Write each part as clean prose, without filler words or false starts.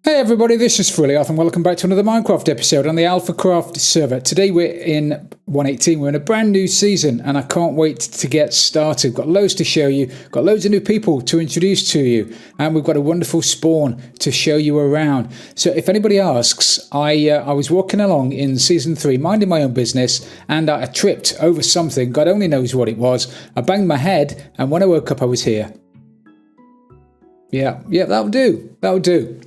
Hey everybody, this is Frilioth and welcome back to another Minecraft episode on the AlphaCraft server. Today we're in 1.18, we're in a brand new season and I can't wait to get started. Got loads to show you, got loads of new people to introduce to you, and we've got a wonderful spawn to show you around. So if anybody asks, I was walking along in Season 3 minding my own business and I tripped over something, God only knows what it was. I banged my head and when I woke up I was here. Yeah, that'll do.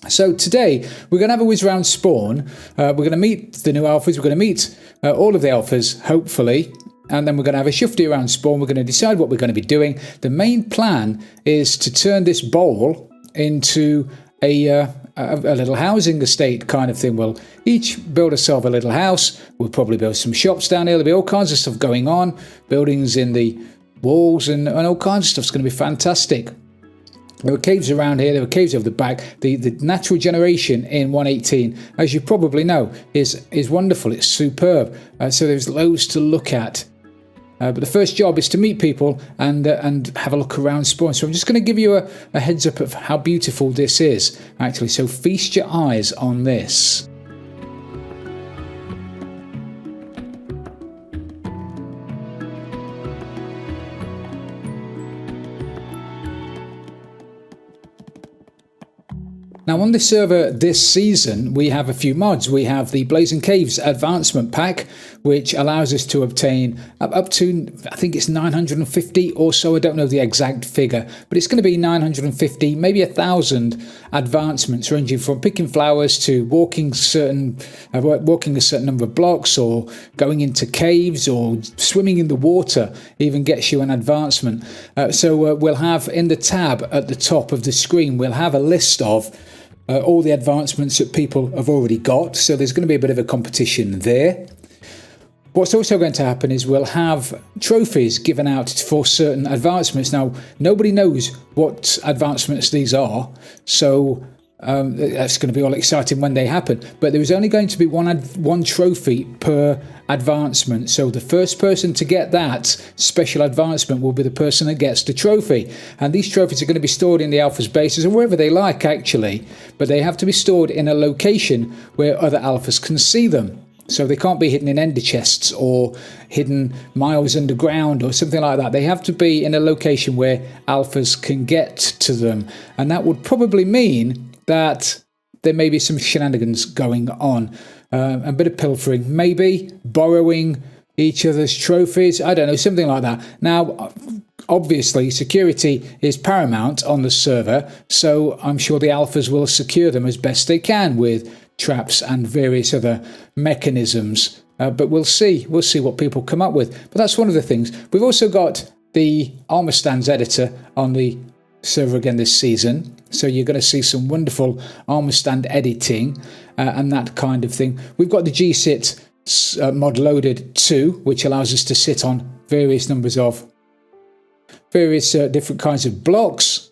So today we're going to have a whiz round spawn. We're going to meet the new alphas. We're going to meet all of the alphas, hopefully, and then we're going to have a shifty around spawn. We're going to decide what we're going to be doing. The main plan is to turn this bowl into a little housing estate kind of thing. We'll each build ourselves a little house. We'll probably build some shops down here. There'll be all kinds of stuff going on, buildings in the walls and all kinds of stuff. It's going to be fantastic. There were caves around here, there were caves over the back. The natural generation in 1.18, as you probably know, is wonderful. It's superb. So there's loads to look at. But the first job is to meet people and have a look around spawn. So I'm just going to give you a heads up of how beautiful this is, actually. So feast your eyes on this. Now on this server this season we have a few mods. We have the Blazing Caves Advancement Pack, which allows us to obtain up to, I think it's 950 or so, I don't know the exact figure, but it's going to be 950, maybe 1,000 advancements ranging from picking flowers to walking a certain number of blocks, or going into caves, or swimming in the water even gets you an advancement. So we'll have in the tab at the top of the screen, we'll have a list of all the advancements that people have already got, so there's going to be a bit of a competition there. What's also going to happen is we'll have trophies given out for certain advancements. Now, nobody knows what advancements these are, so that's going to be all exciting when they happen. But there is only going to be one trophy per advancement. So the first person to get that special advancement will be the person that gets the trophy. And these trophies are going to be stored in the alphas bases or wherever they like, actually. But they have to be stored in a location where other alphas can see them. So they can't be hidden in ender chests or hidden miles underground or something like that. They have to be in a location where alphas can get to them. And that would probably mean that there may be some shenanigans going on. A bit of pilfering, maybe borrowing each other's trophies. I don't know, something like that. Now, obviously, security is paramount on the server, so I'm sure the alphas will secure them as best they can with traps and various other mechanisms. But we'll see what people come up with. But that's one of the things. We've also got the armor stands editor on the server again this season, so you're going to see some wonderful armor stand editing and that kind of thing. We've got the G-sit mod loaded too, which allows us to sit on various numbers of various different kinds of blocks.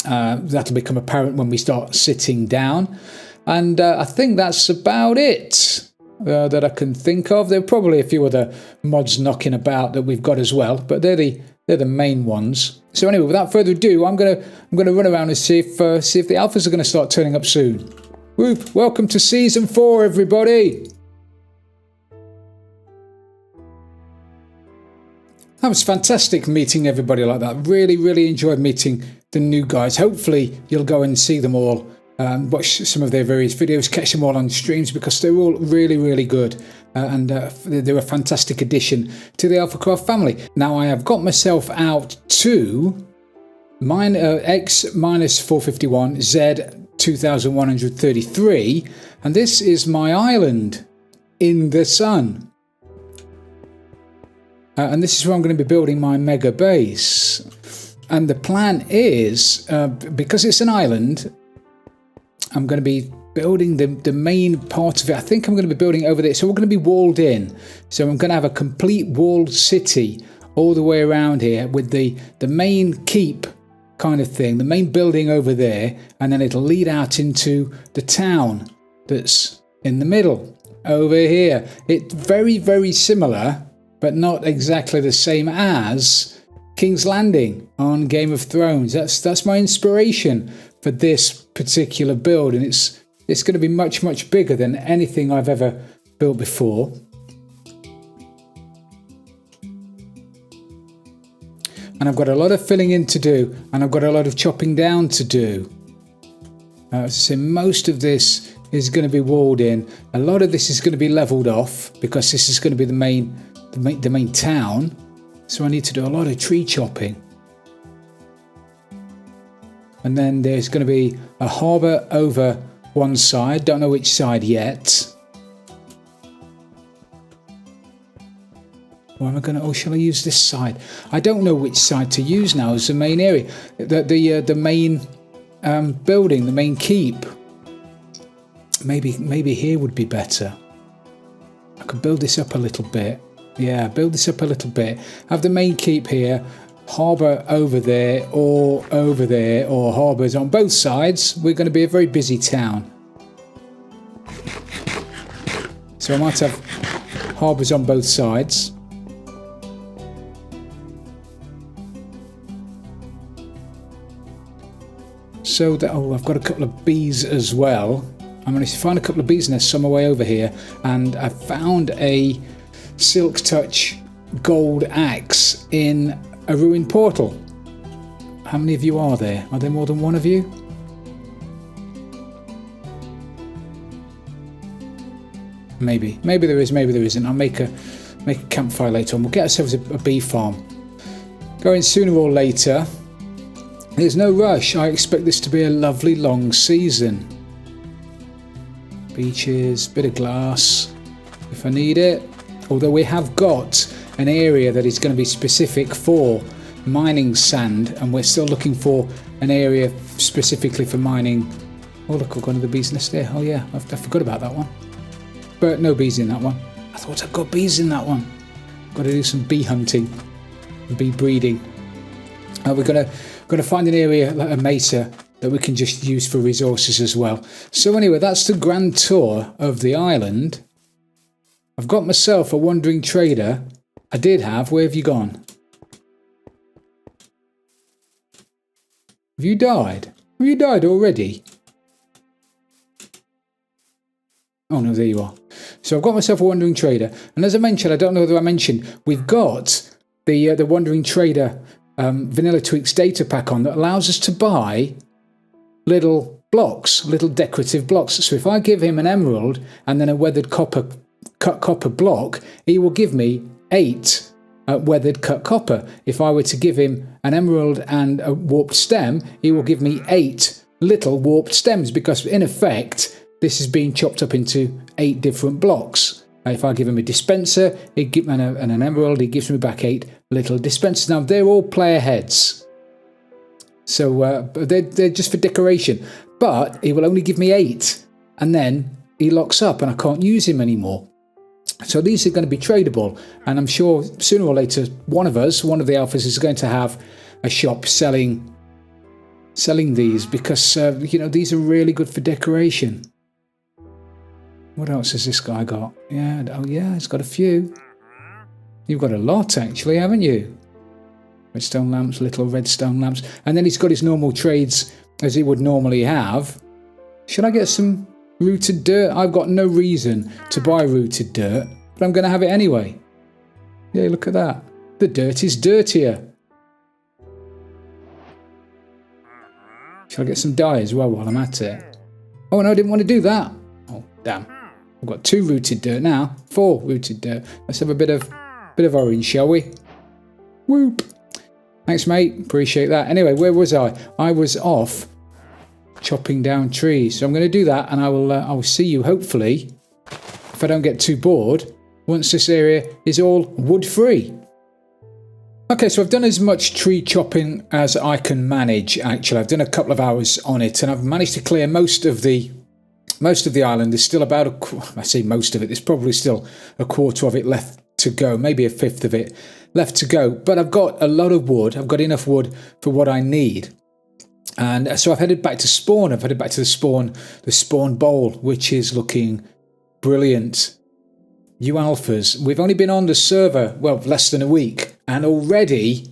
That'll become apparent when we start sitting down, and I think that's about it that I can think of. There are probably a few other mods knocking about that we've got as well, but they're the main ones. So anyway, without further ado, I'm gonna run around and see if the alphas are gonna start turning up soon. Whoop! Welcome to Season 4, everybody. That was fantastic meeting everybody like that. Really enjoyed meeting the new guys. Hopefully you'll go and see them all, watch some of their various videos, catch them all on streams, because they're all really good. And they're a fantastic addition to the AlphaCraft family. Now I have got myself out to X-451 Z 2133, and this is my island in the sun. And this is where I'm going to be building my mega base. And the plan is, because it's an island, I'm going to be building the main part of it. I think I'm going to be building over there. So we're going to be walled in. So I'm going to have a complete walled city all the way around here with the main keep kind of thing, the main building over there, and then it'll lead out into the town that's in the middle over here. It's very similar, but not exactly the same as King's Landing on Game of Thrones. That's my inspiration for this particular build, and it's going to be much, much bigger than anything I've ever built before. And I've got a lot of filling in to do, and I've got a lot of chopping down to do. As I say, most of this is going to be walled in. A lot of this is going to be leveled off because this is going to be the main town. So I need to do a lot of tree chopping. And then there's going to be a harbour over one side. Don't know which side yet. Or am I going to? Oh, shall I use this side? I don't know which side to use now as the main area. The main building, the main keep. Maybe here would be better. I could build this up a little bit. Yeah, build this up a little bit. Have the main keep here, harbour over there, or harbours on both sides. We're going to be a very busy town. So I might have harbours on both sides. So that, I've got a couple of bees as well. I'm going to find a couple of bees nests on my way over here, and I found a Silk Touch gold axe in a ruined portal. How many of you are there? Are there more than one of you? Maybe there is, maybe there isn't. I'll make a campfire later on. We'll get ourselves a bee farm. Going sooner or later. There's no rush. I expect this to be a lovely long season. Beaches, bit of glass if I need it. Although we have got an area that is going to be specific for mining sand, and we're still looking for an area specifically for mining. Oh look, I've got another bee's nest there. Oh yeah, I forgot about that one. But no bees in that one. I thought I'd got bees in that one. Got to do some bee hunting, bee breeding. We're gonna find an area like a mesa that we can just use for resources as well. So anyway, that's the grand tour of the island. I've got myself a wandering trader. I did have. Where have you gone? Have you died? Have you died already? Oh no, there you are. So I've got myself a wandering trader, and as I mentioned, I don't know whether I mentioned, we've got the wandering trader Vanilla Tweaks data pack on that allows us to buy little blocks, little decorative blocks. So if I give him an emerald and then a weathered cut copper block, he will give me 8 weathered cut copper. If I were to give him an emerald and a warped stem, he will give me 8 little warped stems, because in effect this is being chopped up into 8 different blocks. If I give him a dispenser and an emerald, he gives me back 8 little dispensers. Now they're all player heads, so they're just for decoration, but he will only give me 8, and then he locks up and I can't use him anymore. So these are going to be tradable, and I'm sure sooner or later one of the alphas is going to have a shop selling these, because these are really good for decoration. What else has this guy got? Yeah, oh yeah, he's got a few. You've got a lot actually, haven't you? Redstone lamps, little redstone lamps, and then he's got his normal trades as he would normally have. Should I get some rooted dirt? I've got no reason to buy rooted dirt, but I'm going to have it anyway. Yeah, look at that. The dirt is dirtier. Shall I get some dye as well while I'm at it? Oh no, I didn't want to do that. Oh damn. I've got 2 rooted dirt now. 4 rooted dirt. Let's have a bit of orange, shall we? Whoop. Thanks, mate. Appreciate that. Anyway, where was I? I was off chopping down trees. So I'm going to do that, and I will see you, hopefully, if I don't get too bored, once this area is all wood-free. Okay, so I've done as much tree chopping as I can manage, actually. I've done a couple of hours on it, and I've managed to clear most of the island. There's still about I say most of it, there's probably still a quarter of it left to go, maybe a fifth of it left to go. But I've got a lot of wood. I've got enough wood for what I need. And so I've headed back to spawn. I've headed back to the spawn bowl, which is looking brilliant. You alphas, we've only been on the server, well, less than a week, and already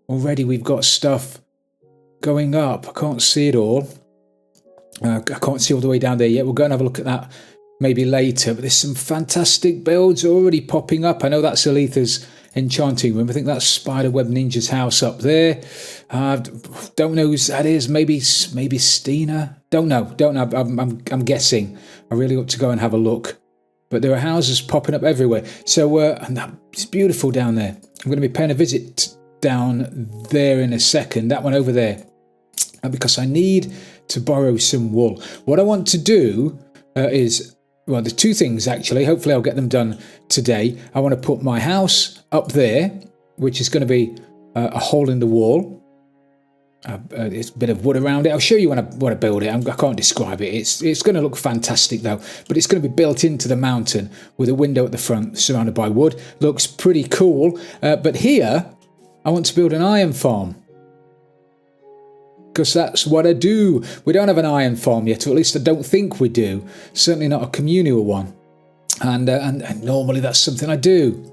we've got stuff going up. I can't see it all. I can't see all the way down there yet. We'll go and have a look at that maybe later. But there's some fantastic builds already popping up. I know that's Aletha's enchanting room. I think that's Spiderweb Ninja's house up there. Don't know who that is. Maybe Stina. Don't know. I'm guessing. I really ought to go and have a look. But there are houses popping up everywhere. So and it's beautiful down there. I'm going to be paying a visit down there in a second. That one over there. Because I need to borrow some wool. What I want to do is, well, there's two things actually. Hopefully I'll get them done today. I want to put my house up there, which is going to be a hole in the wall. It's a bit of wood around it. I'll show you when I build it. I can't describe it. It's going to look fantastic though. But it's going to be built into the mountain with a window at the front surrounded by wood. Looks pretty cool. But here, I want to build an iron farm. Because that's what I do. We don't have an iron farm yet, or at least I don't think we do. Certainly not a communal one. And normally that's something I do,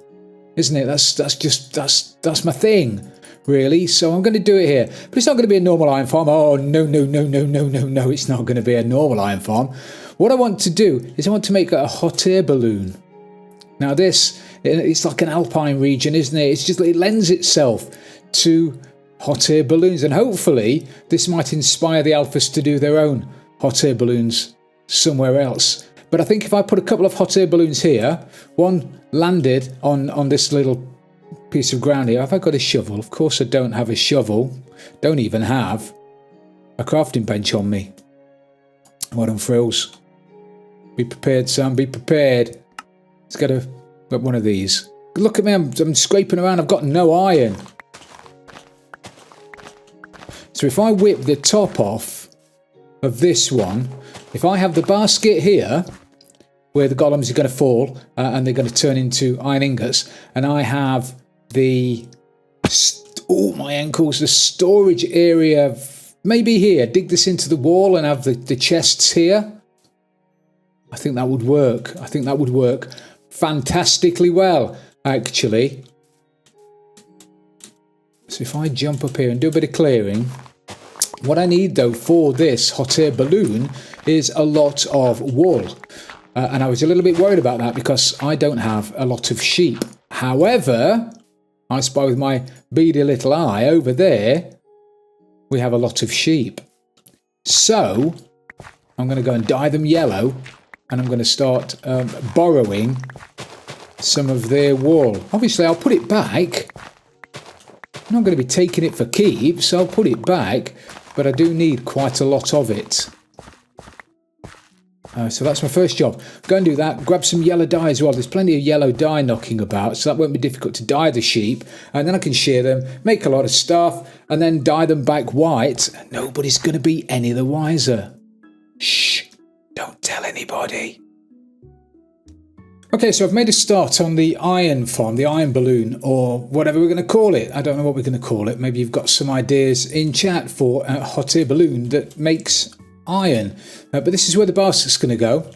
isn't it? That's my thing, really. So I'm going to do it here. But it's not going to be a normal iron farm. Oh, no. It's not going to be a normal iron farm. What I want to do is I want to make a hot air balloon. Now it's like an alpine region, isn't it? It lends itself to hot air balloons, and hopefully this might inspire the alphas to do their own hot air balloons somewhere else. But I think if I put a couple of hot air balloons here, one landed on this little piece of ground here. Have I got a shovel? Of course I don't have a shovel. Don't even have a crafting bench on me. Well done, Frills. Be prepared, son, be prepared. Let's get one of these. Look at me, I'm scraping around, I've got no iron. So if I whip the top off of this one, if I have the basket here, where the golems are going to fall and they're going to turn into iron ingots, and I have the, my ankles, the storage area, maybe here, dig this into the wall and have the chests here, I think that would work. I think that would work fantastically well, actually. So if I jump up here and do a bit of clearing, what I need though for this hot air balloon is a lot of wool. And I was a little bit worried about that because I don't have a lot of sheep. However, I spy with my beady little eye over there, we have a lot of sheep. So I'm going to go and dye them yellow, and I'm going to start borrowing some of their wool. Obviously, I'll put it back. I'm not going to be taking it for keeps, so I'll put it back, but I do need quite a lot of it. So that's my first job. Go and do that. Grab some yellow dye as well. There's plenty of yellow dye knocking about, so that won't be difficult to dye the sheep. And then I can shear them, make a lot of stuff, and then dye them back white. Nobody's going to be any the wiser. Shh, don't tell anybody. Okay, so I've made a start on the iron farm, the iron balloon, or whatever we're going to call it. I don't know what we're going to call it. Maybe you've got some ideas in chat for a hot air balloon that makes iron. But this is where the basket's going to go.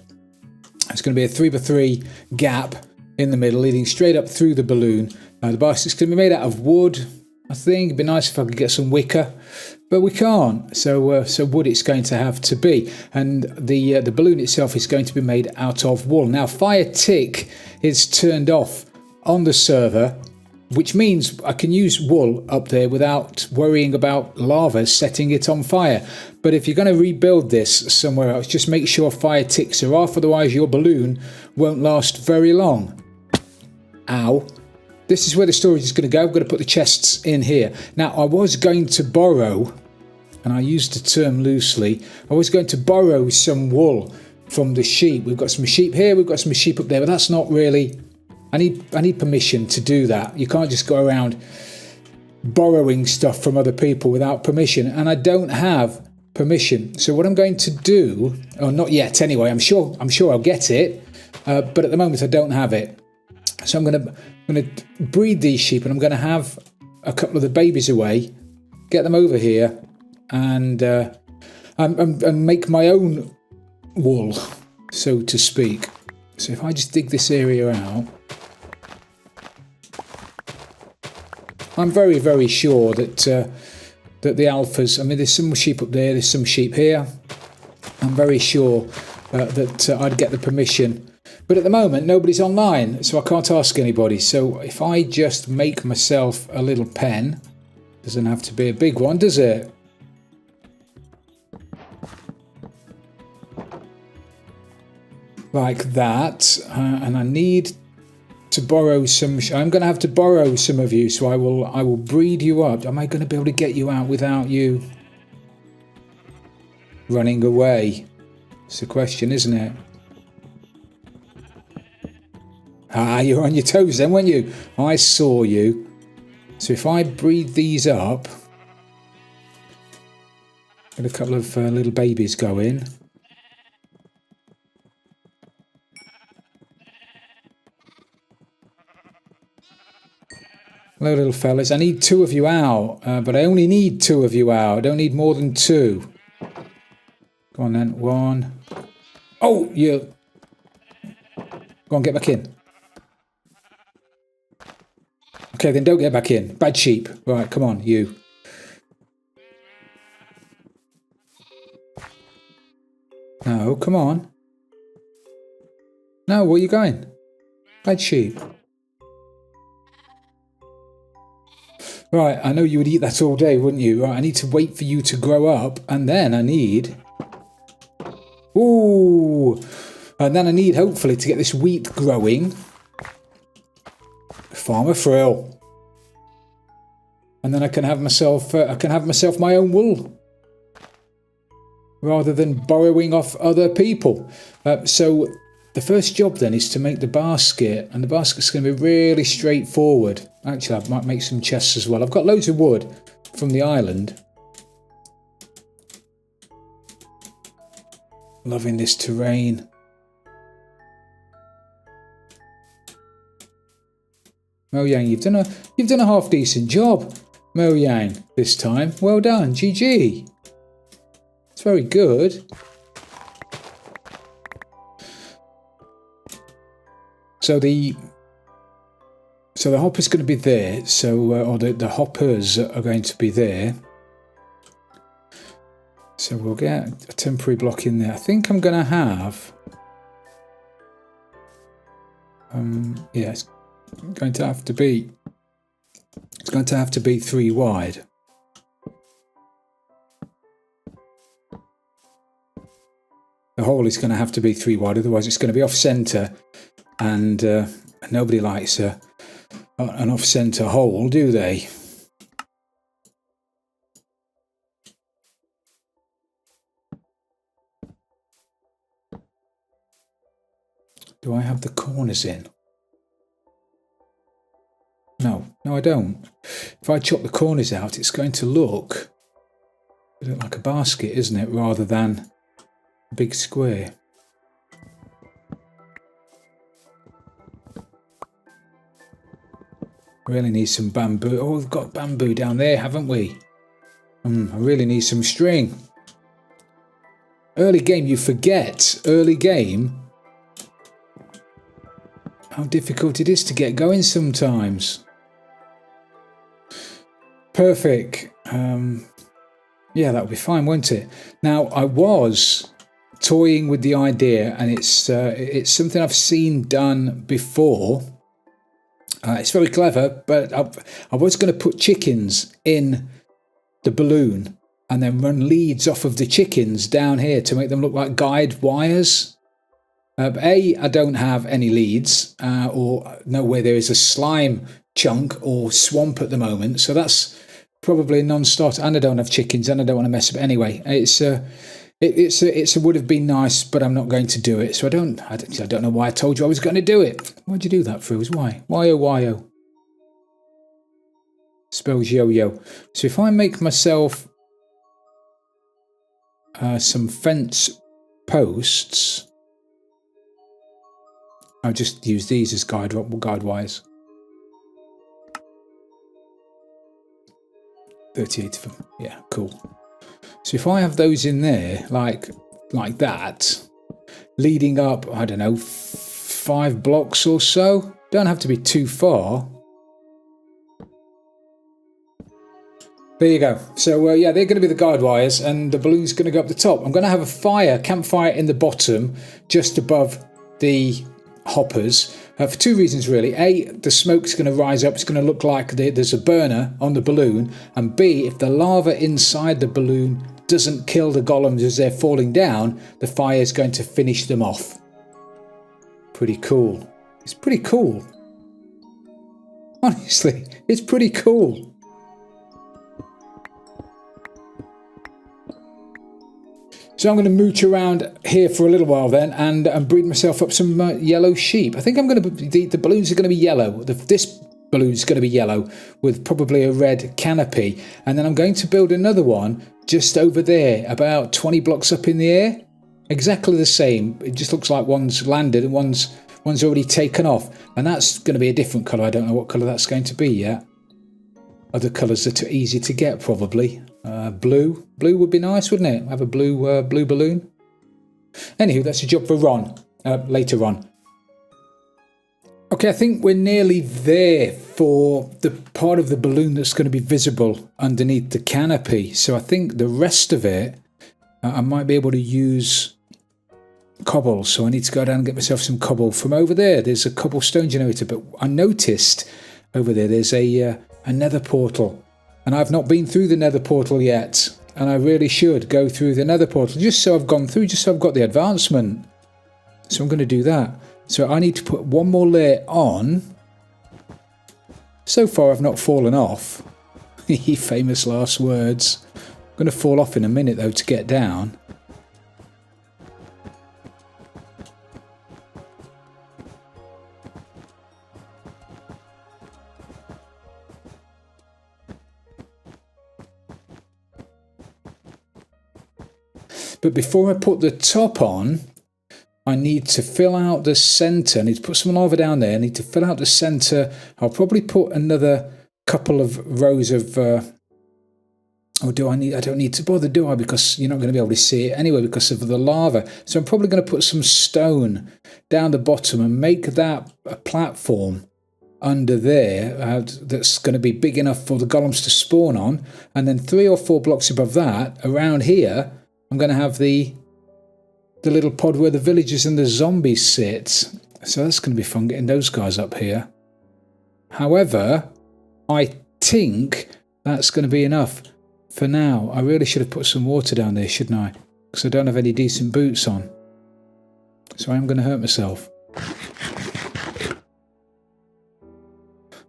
It's going to be a 3x3 gap in the middle, leading straight up through the balloon. The basket's going to be made out of wood. I think it'd be nice if I could get some wicker, but we can't. So wood it's going to have to be, and the balloon itself is going to be made out of wool. Now, fire tick is turned off on the server, which means I can use wool up there without worrying about lava setting it on fire. But if you're going to rebuild this somewhere else, just make sure fire ticks are off, otherwise your balloon won't last very long. Ow. This is where the storage is going to go. I'm going to put the chests in here. Now, I was going to borrow, and I used the term loosely, I was going to borrow some wool from the sheep. We've got some sheep here, we've got some sheep up there, but that's not really... I need permission to do that. You can't just go around borrowing stuff from other people without permission, and I don't have permission. So what I'm going to do, or not yet anyway, I'm sure I'll get it, but at the moment I don't have it. So I'm going to breed these sheep, and I'm going to have a couple of the babies away, get them over here, and make my own wool, so to speak. So if I just dig this area out, I'm very, very sure that that the alphas, I mean, there's some sheep up there, there's some sheep here. I'm very sure that I'd get the permission. But at the moment, nobody's online, so I can't ask anybody. So if I just make myself a little pen, doesn't have to be a big one, does it? Like that. And I need to borrow some. I'm going to have to borrow some of you, so I will breed you up. Am I going to be able to get you out without you running away? It's a question, isn't it? Ah, you're on your toes then, weren't you? I saw you. So if I breed these up, get a couple of little babies going. Hello, little fellas. I need 2 of you out, but I only need 2 of you out. I don't need more than 2. Go on then. 1. Oh, you. Go on, get back in. Okay, then don't get back in. Bad sheep. Right, come on, you. No, come on. No, where are you going? Bad sheep. Right, I know you would eat that all day, wouldn't you? Right, I need to wait for you to grow up, and then I need... Ooh! And then I need, hopefully, to get this wheat growing. Farmer Frill. And then I can have myself my own wool. Rather than borrowing off other people. So the first job then is to make the basket, and the basket's going to be really straightforward. Actually, I might make some chests as well. I've got loads of wood from the island. Loving this terrain. Mojang, you've done a half decent job, Mojang, this time. Well done, GG. It's very good. So the hopper's going to be there. Or the hoppers are going to be there. So we'll get a temporary block in there. I think I'm going to have. Yeah, it's going to have to be. It's going to have to be 3 wide. The hole is going to have to be 3 wide, otherwise it's going to be off centre, and nobody likes an off centre hole, do they? Do I have the corners in? No, I don't. If I chop the corners out, it's going to look like a basket, isn't it, rather than a big square. Really need some bamboo. Oh, we've got bamboo down there, haven't we? I really need some string. Early game, you forget. Early game. How difficult it is to get going sometimes. Perfect. Yeah, that would be fine, won't it? Now, I was toying with the idea, and it's something I've seen done before. It's very clever, but I was going to put chickens in the balloon and then run leads off of the chickens down here to make them look like guide wires. I don't have any leads or know where there is a slime chunk or swamp at the moment, so that's probably a non-starter. And I don't have chickens, and I don't want to mess up anyway. It would have been nice, but I'm not going to do it. So I don't know why I told you I was going to do it. Why'd you do that, Frilioth? Why? Why? Spells yo-yo. So if I make myself some fence posts, I'll just use these as guide wires. 38 of them. Yeah, cool. So if I have those in there, like that, leading up, I don't know, 5 blocks or so, don't have to be too far. There you go. So yeah, they're going to be the guide wires, and the balloon's going to go up the top. I'm going to have a campfire in the bottom, just above the hoppers, for two reasons really. A, the smoke's going to rise up. It's going to look like there's a burner on the balloon. And B, if the lava inside the balloon doesn't kill the golems as they're falling down, the fire is going to finish them off. Pretty cool. It's pretty cool. Honestly, it's pretty cool. So I'm going to mooch around here for a little while then and breed myself up some yellow sheep. I think I'm going to the balloons are going to be yellow. This balloon is going to be yellow with probably a red canopy, and then I'm going to build another one just over there, about 20 blocks up in the air. Exactly the same. It just looks like one's landed and one's already taken off, and that's going to be a different colour. I don't know what colour that's going to be yet. Other colours that are easy to get probably. Blue would be nice, wouldn't it? Have a blue balloon. Anywho, that's a job for Ron later on. Okay, I think we're nearly there for the part of the balloon that's going to be visible underneath the canopy. So I think the rest of it, I might be able to use cobble. So I need to go down and get myself some cobble from over there. There's a cobblestone generator, but I noticed over there's a nether portal. And I've not been through the nether portal yet. And I really should go through the nether portal just so I've gone through, just so I've got the advancement. So I'm going to do that. So I need to put one more layer on. So far I've not fallen off. Famous last words. I'm going to fall off in a minute though to get down. But before I put the top on, I need to fill out the centre. I need to put some lava down there. I need to fill out the centre. I'll probably put another couple of rows of... I don't need to bother, do I? Because you're not going to be able to see it anyway because of the lava. So I'm probably going to put some stone down the bottom and make that a platform under there that's going to be big enough for the golems to spawn on. And then 3 or 4 blocks above that, around here, I'm going to have the little pod where the villagers and the zombies sit. So that's going to be fun getting those guys up here. However, I think that's going to be enough for now. I really should have put some water down there, shouldn't I? Because I don't have any decent boots on. So I'm going to hurt myself.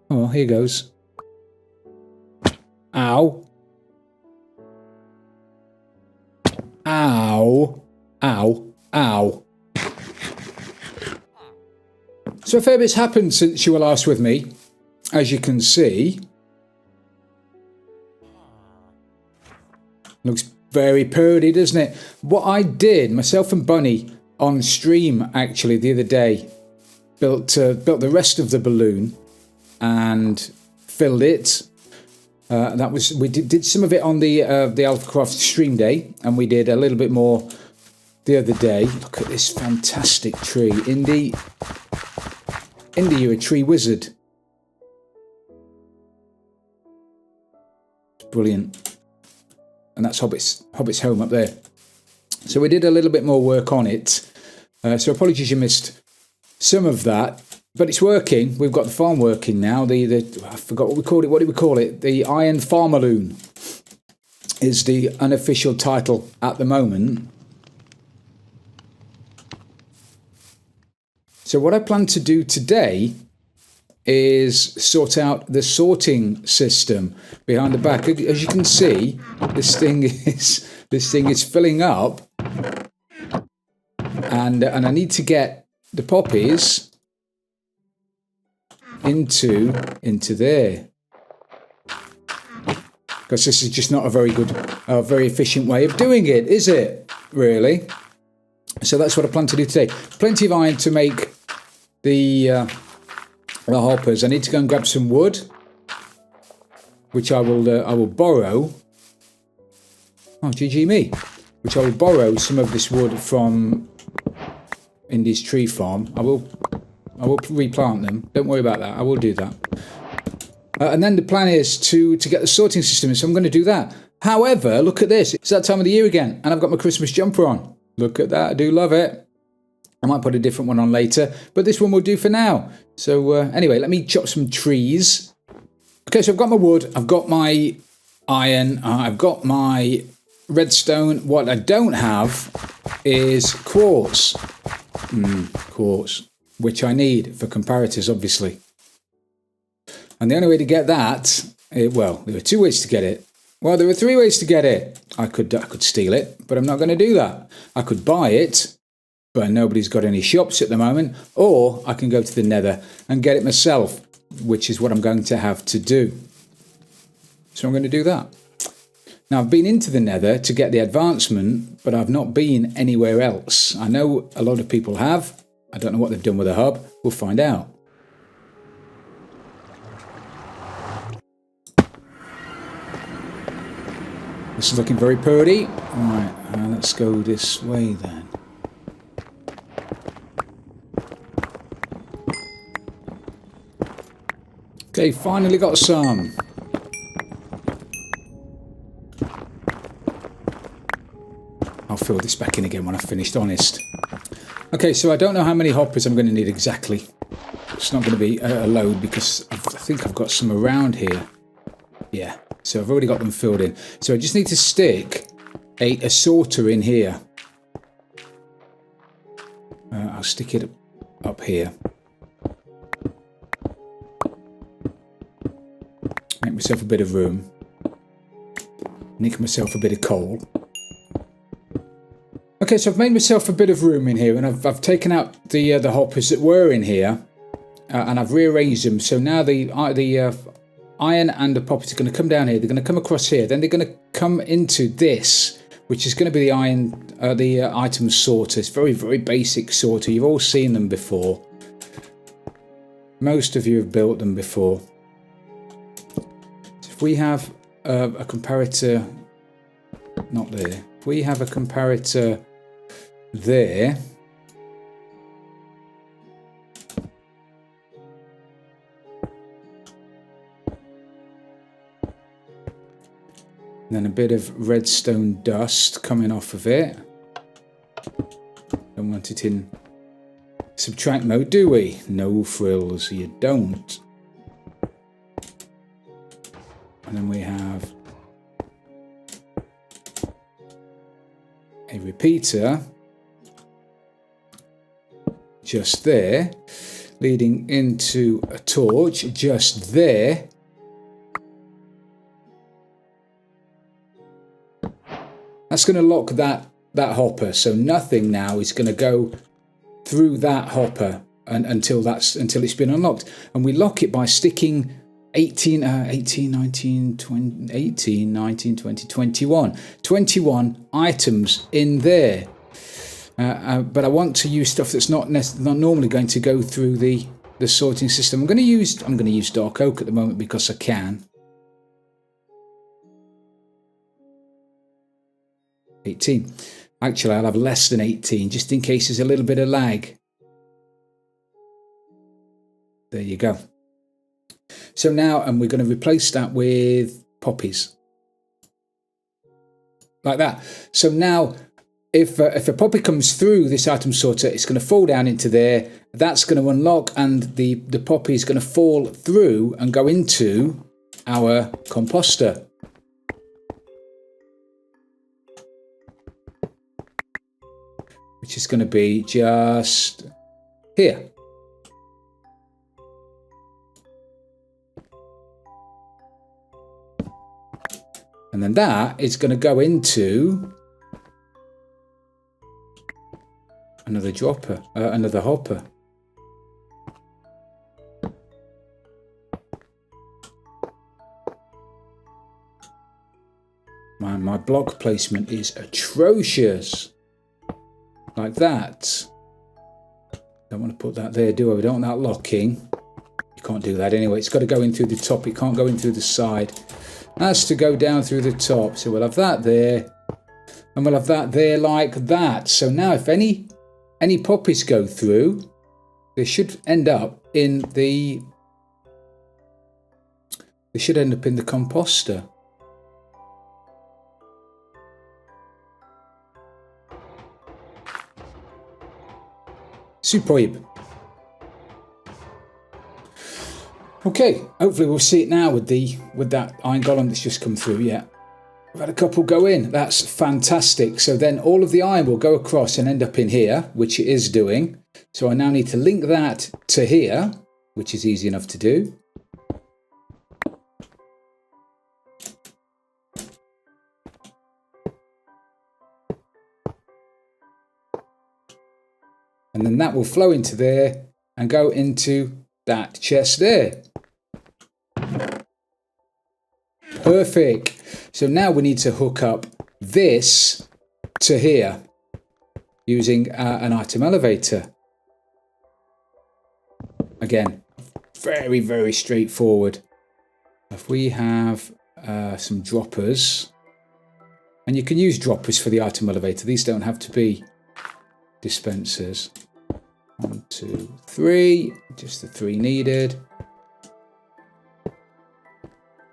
Oh, here goes. Ow. Ow, ow, ow. So a fair bit's happened since you were last with me, as you can see. Looks very pretty, doesn't it? What I did, myself and Bunny, on stream actually the other day, built the rest of the balloon and filled it. We did some of it on the AlphaCraft stream day, and we did a little bit more the other day. Look at this fantastic tree. Indy, you're a tree wizard. It's brilliant. And that's Hobbit's home up there. So we did a little bit more work on it. So apologies you missed some of that. But it's working. We've got the farm working now. I forgot what we called it. What did we call it? The Iron Farmaloon is the unofficial title at the moment. So what I plan to do today is sort out the sorting system behind the back. As you can see, this thing is filling up, and I need to get the poppies into there, because this is just not a very efficient way of doing it, is it? Really? So that's what I plan to do today. Plenty of iron to make the hoppers. I need to go and grab some wood, which I will borrow. Oh, GG me! Which I will borrow some of this wood from Indy's tree farm. I will replant them. Don't worry about that. I will do that. And then the plan is to get the sorting system in, so I'm going to do that. However, look at this. It's that time of the year again, and I've got my Christmas jumper on. Look at that. I do love it. I might put a different one on later, but this one will do for now. So anyway, let me chop some trees. Okay, so I've got my wood, I've got my iron, I've got my redstone. What I don't have is quartz. Quartz, which I need for comparators, obviously. And the only way to get that, well, there are two ways to get it. Well, there are three ways to get it. I could steal it, but I'm not going to do that. I could buy it, but nobody's got any shops at the moment, or I can go to the Nether and get it myself, which is what I'm going to have to do. So I'm going to do that. Now, I've been into the Nether to get the advancement, but I've not been anywhere else. I know a lot of people have. I don't know what they've done with the hub. We'll find out. This is looking very pretty. All right, let's go this way then. Okay, finally got some. I'll fill this back in again when I've finished, honest. Okay, so I don't know how many hoppers I'm going to need exactly. It's not going to be a load because I think I've got some around here. Yeah, so I've already got them filled in. So I just need to stick a sorter in here. I'll stick it up here. Make myself a bit of room. Nick myself a bit of coal. Okay, so I've made myself a bit of room in here, and I've taken out the hoppers that were in here, and I've rearranged them. So now the iron and the poppers are going to come down here. They're going to come across here. Then they're going to come into this, which is going to be the item sorter. It's very, very basic sorter. You've all seen them before. Most of you have built them before. So if we have a comparator, not there. If we have a comparator there, and then a bit of redstone dust coming off of it. Don't want it in subtract mode, do we? No frills, you don't. And then we have a repeater just there, leading into a torch just there. That's going to lock that hopper, so nothing now is going to go through that hopper until it's been unlocked. And we lock it by sticking 21 items in there. But I want to use stuff that's not normally going to go through the sorting system. I'm going to use dark oak at the moment because I can. 18. Actually, I'll have less than 18 just in case there's a little bit of lag. There you go. So now, and we're going to replace that with poppies. Like that. So now, if a poppy comes through this item sorter, it's going to fall down into there. That's going to unlock, and the poppy is going to fall through and go into our composter. Which is going to be just here. And then that is going to go into another dropper, another hopper. Man, my block placement is atrocious. Like that. Don't want to put that there, do I? We don't want that locking. You can't do that anyway. It's got to go in through the top. It can't go in through the side. That's to go down through the top. So we'll have that there. And we'll have that there like that. So now if any poppies go through, they should end up in the They should end up in the composter. Superb. Okay, hopefully we'll see it now with that iron golem that's just come through. Yeah, we've had a couple go in. That's fantastic. So then all of the iron will go across and end up in here, which it is doing. So I now need to link that to here, which is easy enough to do. And then that will flow into there and go into that chest there. Perfect. So now we need to hook up this to here using an item elevator. Again, very, very straightforward. If we have some droppers, and you can use droppers for the item elevator. These don't have to be dispensers. 1, 2, 3, just the 3 needed.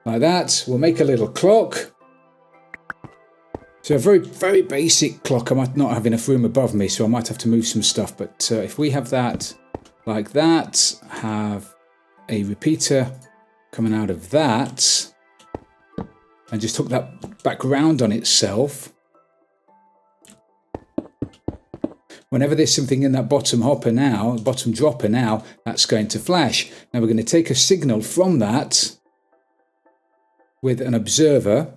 Like that. We'll make a little clock. So a very, very basic clock. I might not have enough room above me, so I might have to move some stuff. But if we have that like that, have a repeater coming out of that, and just hook that back round on itself. Whenever there's something in that bottom hopper now, bottom dropper now, that's going to flash. Now we're going to take a signal from that with an observer.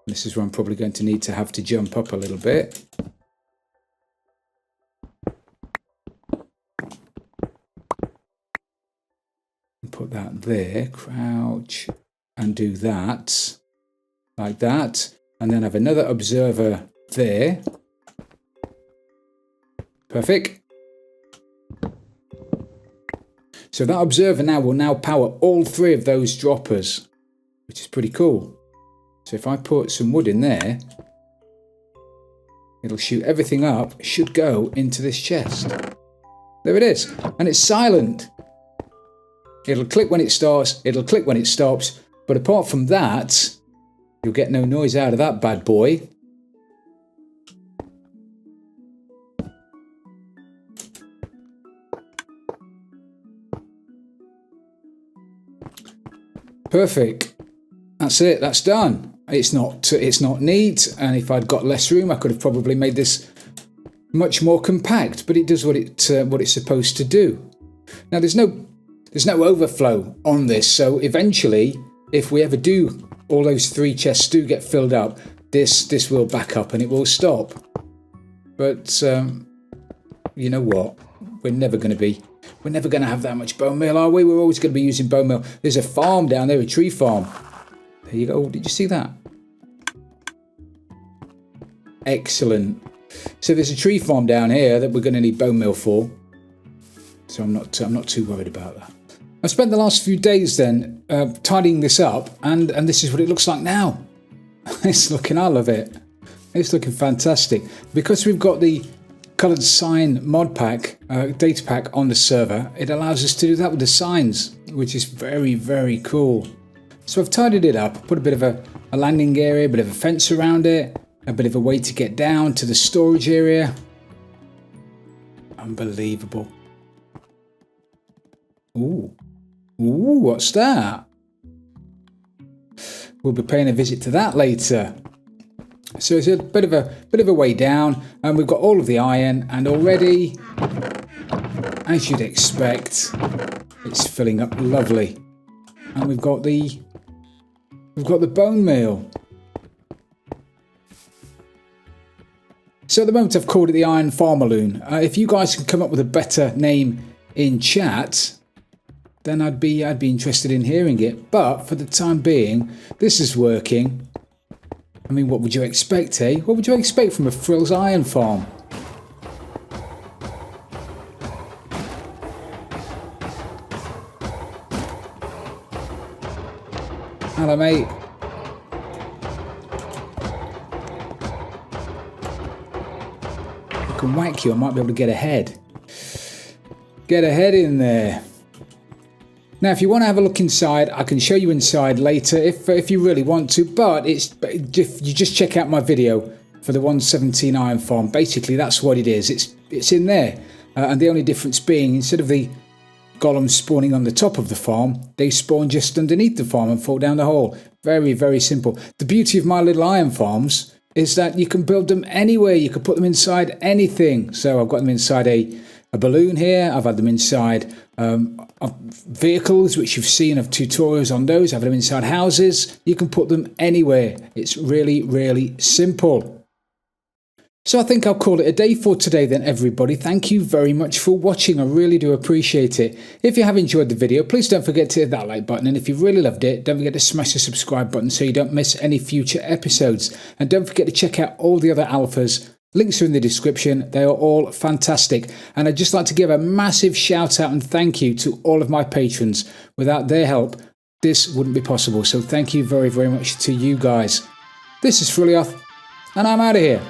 This is where I'm probably going to need to have to jump up a little bit. And put that there, crouch, and do that, like that. And then have another observer there. Perfect. So that observer now will now power all 3 of those droppers, which is pretty cool. So if I put some wood in there, it'll shoot everything up, should go into this chest. There it is. And it's silent. It'll click when it starts, it'll click when it stops. But apart from that, you'll get no noise out of that bad boy. Perfect. That's it. That's done. It's not neat, and if I'd got less room, I could have probably made this much more compact. But it does what it's supposed to do. Now there's no overflow on this, so eventually, if we ever do, all those 3 chests do get filled up, this will back up and it will stop. But you know what? We're never going to have that much bone meal, are we? We're always going to be using bone meal. There's a farm down there, a tree farm. There you go. Did you see that? Excellent. So there's a tree farm down here that we're going to need bone meal for. So I'm not too worried about that. I've spent the last few days then tidying this up, and this is what it looks like now. I love it. It's looking fantastic. Because we've got the coloured sign mod pack, data pack on the server, it allows us to do that with the signs, which is very, very cool. So I've tidied it up, put a bit of a landing area, a bit of a fence around it, a bit of a way to get down to the storage area. Unbelievable. Ooh, what's that? We'll be paying a visit to that later. So it's a bit of a way down, and we've got all of the iron, and already, as you'd expect, it's filling up lovely. And we've got the bone meal. So at the moment I've called it the Iron Farmaloon. If you guys can come up with a better name in chat, then I'd be interested in hearing it. But for the time being, this is working. I mean, what would you expect, eh? What would you expect from a Fril's iron farm? Hello, mate. I can whack you, I might be able to get ahead. Get ahead in there. Now, if you want to have a look inside, I can show you inside later if you really want to, but you just check out my video for the 117 iron farm. Basically, that's what it is. It's in there. And the only difference being, instead of the golems spawning on the top of the farm, they spawn just underneath the farm and fall down the hole. Very, very simple. The beauty of my little iron farms is that you can build them anywhere. You can put them inside anything. So I've got them inside a balloon here. I've had them inside vehicles, which you've seen of tutorials on those. I've had them inside houses. You can put them anywhere. It's really, really simple. So I think I'll call it a day for today then, everybody. Thank you very much for watching. I really do appreciate it. If you have enjoyed the video, please don't forget to hit that like button. And if you really loved it, don't forget to smash the subscribe button so you don't miss any future episodes. And don't forget to check out all the other alphas. Links are in the description. They are all fantastic. And I'd just like to give a massive shout out and thank you to all of my patrons. Without their help, this wouldn't be possible. So thank you very, very much to you guys. This is Frilioth, and I'm out of here.